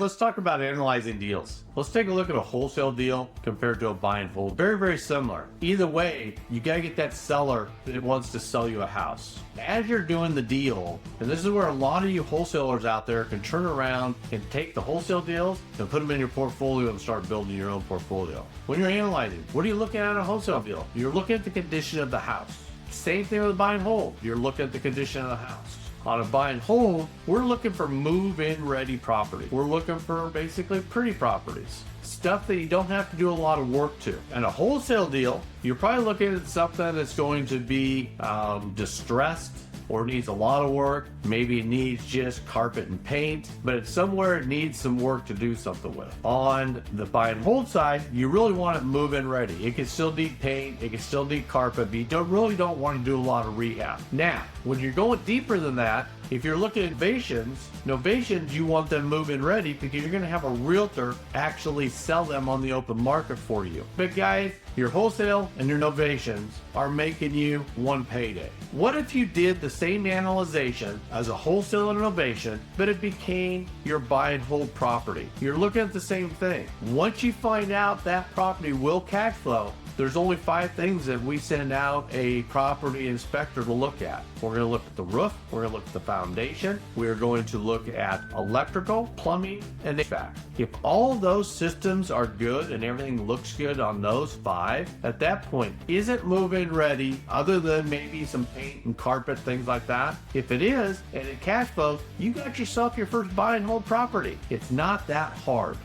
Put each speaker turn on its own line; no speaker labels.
Let's talk about analyzing deals. Let's take a look at a wholesale deal compared to a buy and hold. Very, very similar. Either way, you gotta get that seller that wants to sell you a house. As you're doing the deal, and this is where a lot of you wholesalers out there can turn around and take the wholesale deals and put them in your portfolio and start building your own portfolio. When you're analyzing, what are you looking at in a wholesale deal? You're looking at the condition of the house. Same thing with a buy and hold. You're looking at the condition of the house. On a buy and hold, we're looking for move-in ready property. We're looking for basically pretty properties. Stuff that you don't have to do a lot of work to. And a wholesale deal, you're probably looking at something that's going to be distressed or needs a lot of work. Maybe it needs just carpet and paint, but it's somewhere it needs some work to do something with. On the buy and hold side, you really want it move-in ready. It can still need paint, it can still need carpet, but you really don't want to do a lot of rehab. Now, when you're going deeper than that, if you're looking at novations, you want them move-in ready because you're gonna have a realtor actually sell them on the open market for you. But guys, your wholesale and your novations are making you one payday. What if you did the same analyzation as a wholesale and novation, but it became your buy and hold property? You're looking at the same thing. Once you find out that property will cash flow, there's only 5 things that we send out a property inspector to look at. We're going to look at the roof, we're going to look at the foundation, we're going to look at electrical, plumbing, and HVAC. If all those systems are good and everything looks good on those 5, at that point, is it move-in ready other than maybe some paint and carpet, things like that? If it is, and it cash flows, you got yourself your first buy and hold property. It's not that hard.